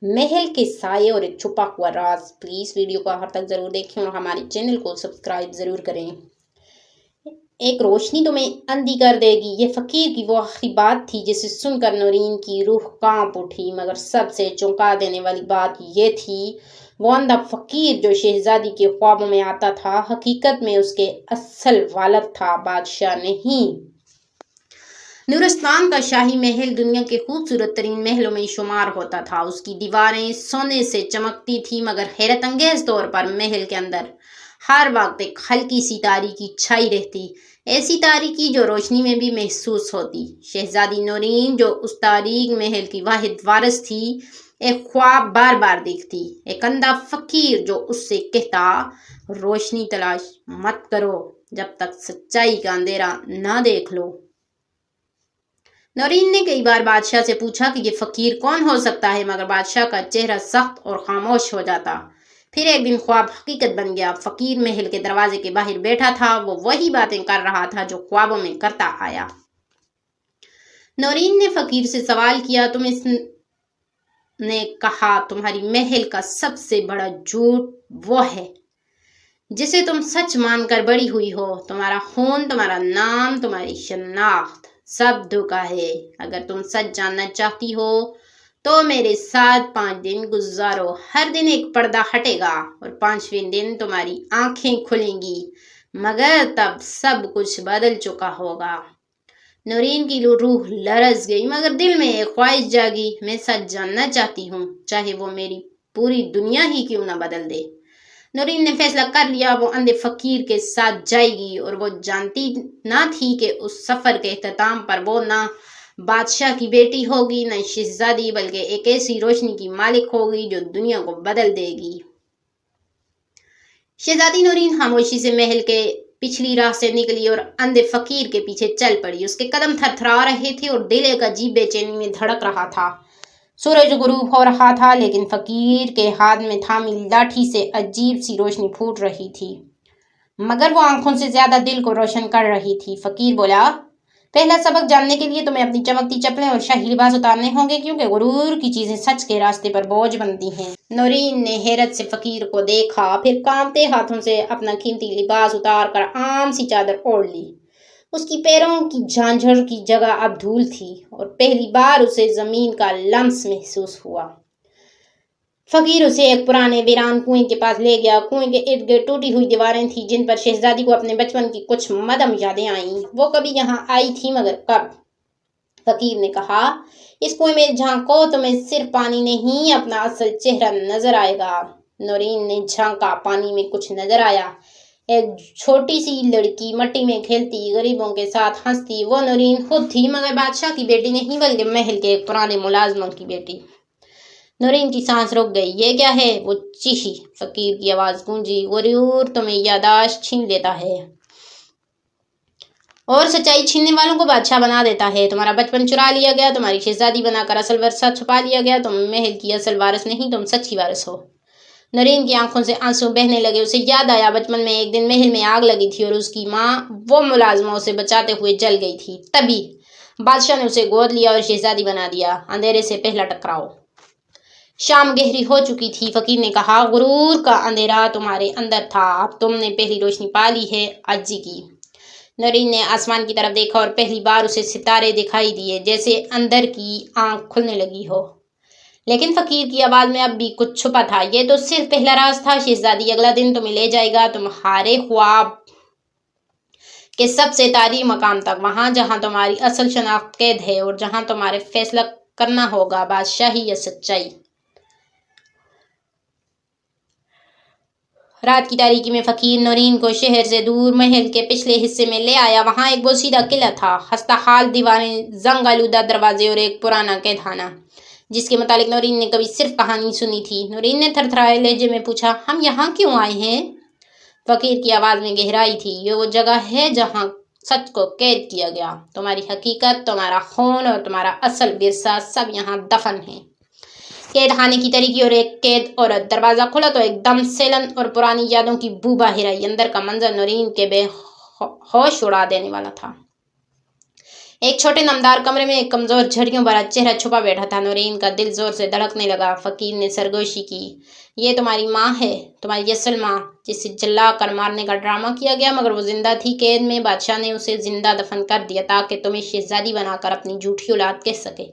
महल के साये और एक छुपा हुआ राज। प्लीज वीडियो को आखिर तक जरूर देखें और हमारे चैनल को सब्सक्राइब जरूर करें। एक रोशनी तुम्हें अंधी कर देगी, ये फकीर की वो आखिरी बात थी जिसे सुनकर नौरीन की रूह कांप उठी। मगर सबसे चौंका देने वाली बात ये थी, वो अंधा फकीर जो शहजादी के ख्वाबों में आता था, हकीकत में उसके असल वालिद था, बादशाह नहीं। नूरस्तान का शाही महल दुनिया के खूबसूरत तरीन महलों में शुमार होता था। उसकी दीवारें सोने से चमकती थी, मगर हैरत अंगेज तौर पर महल के अंदर हर वक्त एक हल्की सी तारीकी छाई रहती, ऐसी तारीकी जो रोशनी में भी महसूस होती। शहजादी नौरीन जो उस तारीक महल की वाहिद वारिस थी, एक ख्वाब बार बार देखती, एक अंधा फकीर जो उससे कहता, रोशनी तलाश मत करो जब तक सच्चाई का अंधेरा ना देख लो। नौरीन ने कई बार बादशाह से पूछा कि ये फकीर कौन हो सकता है, मगर बादशाह का चेहरा सख्त और खामोश हो जाता। फिर एक दिन ख्वाब हकीकत बन गया। फकीर महल के दरवाजे के बाहर बैठा था, वो वही बातें कर रहा था जो ख्वाबों में करता आया। नौरीन ने फकीर से सवाल किया, तुम इसने कहा तुम्हारी महल का सबसे बड़ा झूठ वो है जिसे तुम सच मानकर बड़ी हुई हो। तुम्हारा खून, तुम्हारा नाम, तुम्हारी शनाख्त सब धोखा है। अगर तुम सच जानना चाहती हो तो मेरे साथ 5 दिन गुजारो। हर दिन एक पर्दा हटेगा और 5वें दिन तुम्हारी आंखें खुलेंगी, मगर तब सब कुछ बदल चुका होगा। नौरीन की रूह लरज गई, मगर दिल में एक ख्वाहिश जागी, मैं सच जानना चाहती हूँ, चाहे वो मेरी पूरी दुनिया ही क्यों ना बदल दे। नौरीन ने फैसला कर लिया, वो अंधे फकीर के साथ जाएगी। और वो जानती ना थी कि उस सफर के इख्तिताम पर वो ना बादशाह की बेटी होगी, न शहजादी, बल्कि एक ऐसी रोशनी की मालिक होगी जो दुनिया को बदल देगी। शहजादी नौरीन खामोशी से महल के पिछली राह से निकली और अंधे फकीर के पीछे चल पड़ी। उसके कदम थरथरा रहे थे और दिल एक अजीब बेचैनी में धड़क रहा था। सूरज गुरूब हो रहा था, लेकिन फकीर के हाथ में थामी लाठी से अजीब सी रोशनी फूट रही थी, मगर वो आंखों से ज्यादा दिल को रोशन कर रही थी। फकीर बोला, पहला सबक जानने के लिए तुम्हें अपनी चमकती चप्पलें और शाही लिबास उतारने होंगे, क्योंकि गुरूर की चीजें सच के रास्ते पर बोझ बनती हैं। नौरीन ने हैरत से फकीर को देखा, फिर कांपते हाथों से अपना कीमती लिबास उतार कर आम सी चादर ओढ़ ली। उसकी पैरों की झांझर की जगह अब धूल थी और पहली बार उसे जमीन का लम्स महसूस हुआ। फकीर उसे एक पुराने वीरान कुएं के पास ले गया। कुएं के इर्द गिर्द टूटी हुई दीवारें थी, जिन पर शहजादी को अपने बचपन की कुछ मदम यादें आईं। वो कभी यहाँ आई थी, मगर कब? फकीर ने कहा, इस कुएं में झांको, तुम्हें सिर्फ पानी नहीं, अपना असल चेहरा नजर आएगा। नौरीन ने झांका, पानी में कुछ नजर आया। एक छोटी सी लड़की मट्टी में खेलती, गरीबों के साथ हंसती। वो नौरीन खुद थी, मगर बादशाह की बेटी नहीं, बल्कि महल के एक पुराने मुलाजमों की बेटी। नौरीन की सांस रुक गई। ये क्या है? वो चीखी। फकीर की आवाज गूंजी, गुरूर तुम्हें यादाश्त छीन लेता है और सच्चाई छीनने वालों को बादशाह बना देता है। तुम्हारा बचपन चुरा लिया गया, तुम्हारी शहजादी बनाकर असल वर्षा छुपा लिया गया। तुम महल की असल वारिस नहीं, तुम सच की वारिस हो। नौरीन की आंखों से आंसू बहने लगे। उसे याद आया, बचपन में एक दिन महल में आग लगी थी और उसकी माँ वो मुलाजमा उसे बचाते हुए जल गई थी। तभी बादशाह ने उसे गोद लिया और शहजादी बना दिया। अंधेरे से पहला टकराव। शाम गहरी हो चुकी थी। फकीर ने कहा, गुरूर का अंधेरा तुम्हारे अंदर था, अब तुमने पहली रोशनी पा ली है आजी की। नौरीन ने आसमान की तरफ देखा और पहली बार उसे सितारे दिखाई दिए, जैसे अंदर की आंख खुलने लगी हो। लेकिन फकीर की आवाज में अब भी कुछ छुपा था। ये तो सिर्फ पहला राज था शहजादी, अगला दिन तुम्हें ले जाएगा तुम्हारे ख्वाब के सबसे तारीक मकाम तक, वहां जहां तुम्हारी असल शनाख्त कैद है और जहां तुम्हारे फैसला करना होगा, बादशाही या सच्चाई। रात की तारीकी में फकीर नौरीन को शहर से दूर महल के पिछले हिस्से में ले आया। वहां एक बोसीदा किला था, हस्ता हाल दीवारें, जंग आलूदा दरवाजे और एक पुराना कैदखाना, जिसके मुतालिक नौरीन ने कभी सिर्फ कहानी सुनी थी। नौरीन ने थरथराए लहजे में पूछा, हम यहाँ क्यों आए हैं? फकीर की आवाज में गहराई थी, ये वो जगह है जहाँ सच को कैद किया गया। तुम्हारी हकीकत, तुम्हारा खून और तुम्हारा असल विरसा सब यहाँ दफन है। कैद खाने की तरीकी और एक कैद औरत। दरवाजा खुला तो एकदम सेलन और पुरानी यादों की बू बाहर आई। अंदर का मंजर नौरीन के बेहोश उड़ा देने वाला था। एक छोटे नमदार कमरे में एक कमजोर झड़ियों भरा चेहरा छुपा बैठा था। नूरीन का दिल जोर से धड़कने लगा। फकीर ने सरगोशी की। ये तुम्हारी माँ है, तुम्हारी असल माँ, जिसे जला कर मारने का ड्रामा किया गया, मगर वो जिंदा थी कैद में। बादशाह ने उसे जिंदा दफन कर दिया ताकि तुम्हें शहजादी बनाकर अपनी झूठी औलाद कह सके।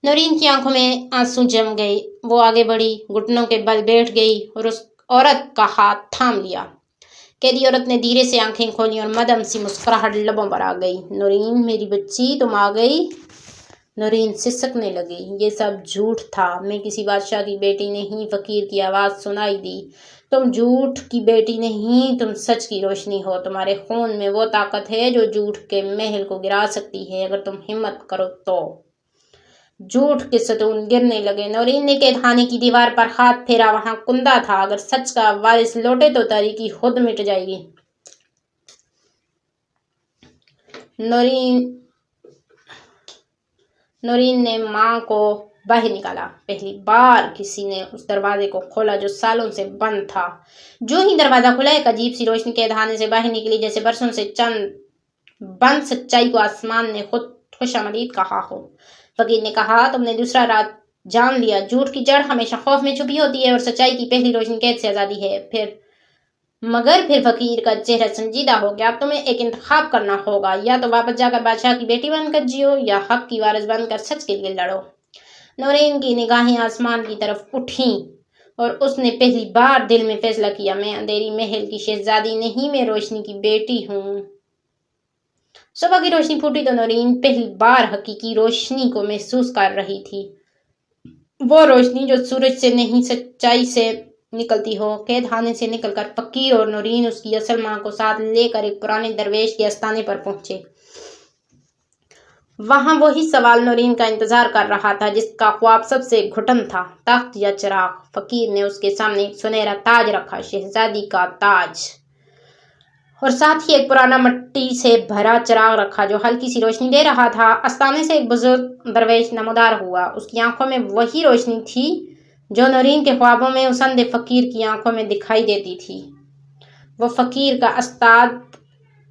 नूरीन की आंखों में आंसू जम गए। वो आगे बढ़ी, घुटनों के बल बैठ गई और उस औरत का हाथ थाम लिया। कैदी औरत ने धीरे से आंखें खोली और मदम सी मुस्कुराहट लबों पर आ गई। नूरीन मेरी बच्ची, तुम आ गई। नूरीन सिसकने लगी। ये सब झूठ था, मैं किसी बादशाह की बेटी नहीं। फकीर की आवाज सुनाई दी। तुम झूठ की बेटी नहीं, तुम सच की रोशनी हो। तुम्हारे खून में वो ताकत है जो झूठ के महल को गिरा सकती है, अगर तुम हिम्मत करो तो। झूठ के सतून गिरने लगे। नूरीन ने कैदखाने की दीवार पर हाथ फेरा। वहां कुंदा था। अगर सच का वारिस लौटे तो तारीकी खुद मिट जाएगी। नूरीन ने मां को बाहर निकाला। पहली बार किसी ने उस दरवाजे को खोला जो सालों से बंद था। जो ही दरवाजा खुला, एक अजीब सी रोशनी कैदखाने से बाहर निकली, जैसे बरसों से चंद बंद सच्चाई को आसमान ने खुद खुशामदीद कहा हो। फकीर ने कहा, तुमने दूसरा रात जान लिया। झूठ की जड़ हमेशा खौफ में छुपी होती है और सच्चाई की पहली रोशनी कैद से आजादी है। मगर फिर फकीर का चेहरा संजीदा हो गया। अब तुम्हें एक इंतखाब करना होगा, या तो वापस जाकर बादशाह की बेटी बनकर जियो, या हक की वारिस बनकर सच के लिए लड़ो। नूरीन की निगाहें आसमान की तरफ उठी और उसने पहली बार दिल में फैसला किया, मैं अंधेरी महल की शहजादी नहीं, मैं रोशनी की बेटी हूँ। सुबह की रोशनी फूटी तो नूरीन पहली बार हकीकी रोशनी को महसूस कर रही थी। वो रोशनी जो सूरज से नहीं, सच्चाई से निकलती हो। कैदखाने से निकलकर फकीर और नूरीन उसकी असल मां को साथ लेकर एक पुराने दरवेश के आस्थाने पर पहुंचे। वहां वही सवाल नूरीन का इंतजार कर रहा था, जिसका ख्वाब सबसे घुटन था, तख्त या चिराग। फकीर ने उसके सामने एक सुनहरा ताज रखा, शहजादी का ताज, और साथ ही एक पुराना मिट्टी से भरा चिराग रखा जो हल्की सी रोशनी दे रहा था। आस्थाने से एक बुजुर्ग दरवेश नमोदार हुआ। उसकी आंखों में वही रोशनी थी जो नूरीन के ख्वाबों में उस अंधे फकीर की आंखों में दिखाई देती थी। वो फकीर का उस्ताद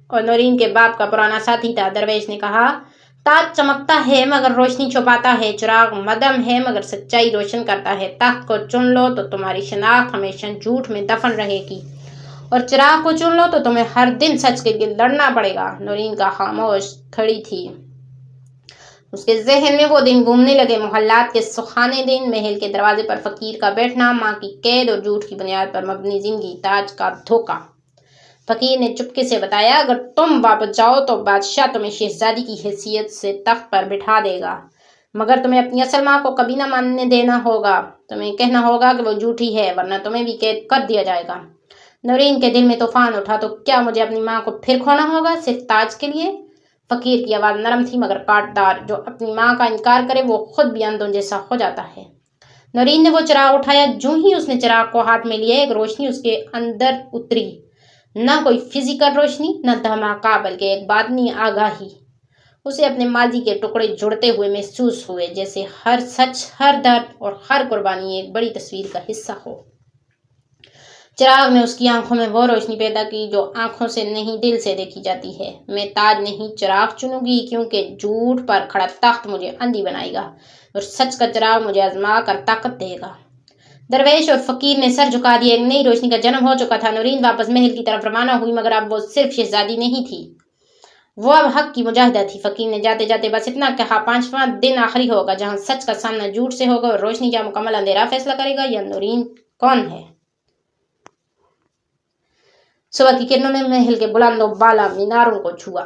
और नूरीन के बाप का पुराना साथी था। दरवेश ने कहा, ताज चमकता है मगर रोशनी छुपाता है, चिराग मदम है मगर सच्चाई रोशन करता है। तख्त को चुन लो तो तुम्हारी शनाख्त हमेशा झूठ में दफन रहेगी, और चिराग को चुन लो तो तुम्हें हर दिन सच के लिए लड़ना पड़ेगा। नूरीन का खामोश खड़ी थी। उसके जहन में वो दिन घूमने लगे, मोहल्लात के सुखाने दिन, महल के दरवाजे पर फकीर का बैठना, माँ की कैद और झूठ की बुनियाद पर मबनी जिंदगी, ताज का धोखा। फकीर ने चुपके से बताया, अगर तुम वापस जाओ तो बादशाह तुम्हें शहजादी की हैसियत से तख्त पर बिठा देगा, मगर तुम्हें अपनी असल माँ को कभी ना मानने देना होगा। तुम्हें कहना होगा कि वो झूठी है, वरना तुम्हें भी कैद कर दिया जाएगा। नूरीन के दिल में तूफान उठा। तो क्या मुझे अपनी माँ को फिर खोना होगा, सिर्फ ताज के लिए? फकीर की आवाज नरम थी मगर काटदार। जो अपनी माँ का इनकार करे वो खुद भी अंधों जैसा हो जाता है। नूरीन ने वो चिराग उठाया। जो ही उसने चिराग को हाथ में लिया, एक रोशनी उसके अंदर उतरी। न कोई फिजिकल रोशनी, न धमाका, बल्कि एक बातनी आगाही। उसे अपने माजी के टुकड़े जुड़ते हुए महसूस हुए, जैसे हर सच, हर दर्द और हर कुर्बानी एक बड़ी तस्वीर का हिस्सा हो। चिराग ने उसकी आंखों में वो रोशनी पैदा की जो आंखों से नहीं, दिल से देखी जाती है। मैं ताज नहीं, चिराग चुनूंगी, क्योंकि झूठ पर खड़ा तख्त मुझे अंधी बनाएगा और सच का चिराग मुझे आजमा कर ताकत देगा। दरवेश और फकीर ने सर झुका दिया। एक नई रोशनी का जन्म हो चुका था। नूरीन वापस महल की तरफ रवाना हुई, मगर अब वो सिर्फ शहजादी नहीं थी, वो अब हक की मुजाहिदा थी। फकीर ने जाते जाते बस इतना कहा, 5वां दिन आखिरी होगा जहां सच का सामना झूठ से होगा, और रोशनी क्या मुकम्मल अंधेरा फैसला करेगा, या नूरीन कौन है। सुबह की किरणों ने महल के बुलंदों बाला मीनारों को छुआ,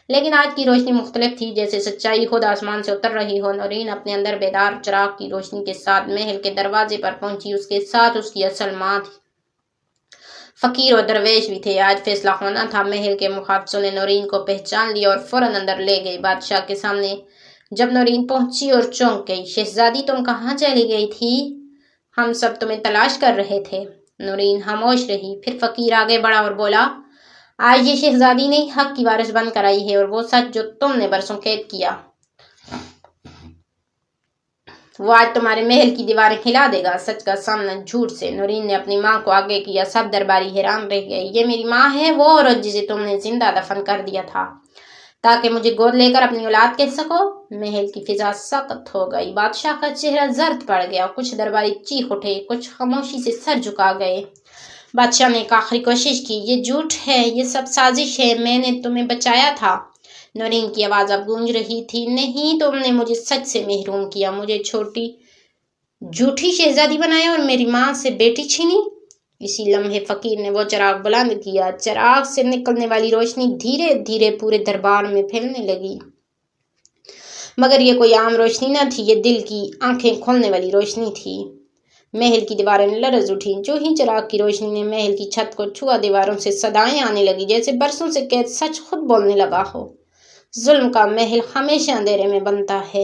लेकिन आज की रोशनी मुख्तलिफ थी, जैसे सच्चाई खुद आसमान से उतर रही हो। नूरीन अपने अंदर बेदार चिराग की रोशनी के साथ महल के दरवाजे पर पहुंची। उसके साथ उसकी असल माँ थी। फकीर और दरवेश भी थे। आज फैसला होना था। महल के मुखातसों ने नूरीन को पहचान लिया और फौरन अंदर ले गए। बादशाह के सामने जब नूरीन पहुंची और चौंक गई, शहजादी तुम कहाँ चली गई थी? हम सब तुम्हें तलाश कर रहे थे। नूरीन खामोश रही। फिर फकीर आगे बढ़ा और बोला, आज ये शहजादी ने हक की वारिस बनकर आई है, और वो सच जो तुमने बरसों कैद किया। وہ آج تمہارے محل کی دیواریں ہلا دے گا، سچ کا سامنا جھوٹ سے۔ نورین نے اپنی ماں کو آگے کیا، سب درباری حیران رہ گئے۔ یہ میری ماں ہے، وہ عورت جسے تم نے زندہ دفن کر دیا تھا تاکہ مجھے گود لے کر اپنی اولاد کہہ سکو؟ محل کی فضا سخت ہو گئی، بادشاہ کا چہرہ زرد پڑ گیا، کچھ درباری چیخ اٹھے، کچھ خاموشی سے سر جھکا گئے۔ بادشاہ نے ایک آخری کوشش کی، یہ جھوٹ ہے، یہ سب سازش ہے، میں نے تمہیں بچایا تھا۔ نورین کی آواز اب گونج رہی تھی، نہیں، تم نے مجھے سچ سے محروم کیا، مجھے جھوٹی شہزادی بنایا اور میری ماں سے بیٹی چھینی۔ اسی لمحے فقیر نے وہ چراغ بلند کیا، چراغ سے نکلنے والی روشنی دھیرے دھیرے پورے دربار میں پھیلنے لگی۔ مگر یہ کوئی عام روشنی نہ تھی، یہ دل کی آنکھیں کھولنے والی روشنی تھی۔ محل کی دیواریں لرز اٹھیں، جو ہی چراغ کی روشنی نے محل کی چھت کو چھوا، دیواروں سے صدائیں آنے لگی، جیسے برسوں سے قید سچ خود بولنے لگا ہو۔ ظلم کا محل ہمیشہ اندھیرے میں بنتا ہے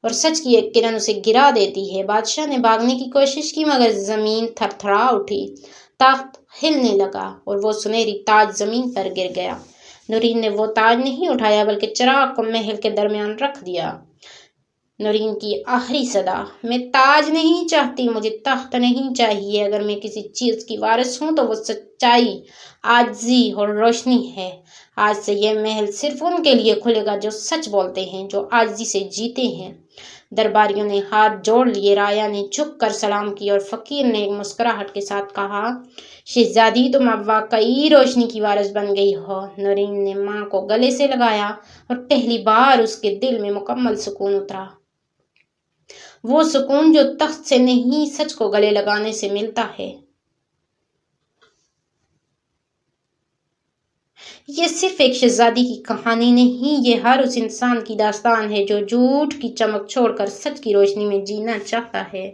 اور سچ کی ایک کرن اسے گرا دیتی ہے۔ بادشاہ نے بھاگنے کی کوشش کی مگر زمین تھر تھرا اٹھی، تخت ہلنے لگا اور وہ سنہری تاج زمین پر گر گیا۔ نورین نے وہ تاج نہیں اٹھایا بلکہ چراغ کو محل کے درمیان رکھ دیا۔ نورین کی آخری صدا، میں تاج نہیں چاہتی، مجھے تخت نہیں چاہیے، اگر میں کسی چیز کی وارث ہوں تو وہ سچائی، عاجزی اور روشنی ہے۔ آج سے یہ محل صرف ان کے لیے کھلے گا جو سچ بولتے ہیں، جو عاجزی سے جیتے ہیں۔ درباریوں نے ہاتھ جوڑ لیے، رایا نے جھک کر سلام کی اور فقیر نے ایک مسکراہٹ کے ساتھ کہا، شہزادی تم اب واقعی روشنی کی وارث بن گئی ہو۔ نورین نے ماں کو گلے سے لگایا اور پہلی بار اس کے دل میں مکمل سکون اترا، وہ سکون جو تخت سے نہیں سچ کو گلے لگانے سے ملتا ہے۔ یہ صرف ایک شہزادی کی کہانی نہیں، یہ ہر اس انسان کی داستان ہے جو جھوٹ کی چمک چھوڑ کر سچ کی روشنی میں جینا چاہتا ہے۔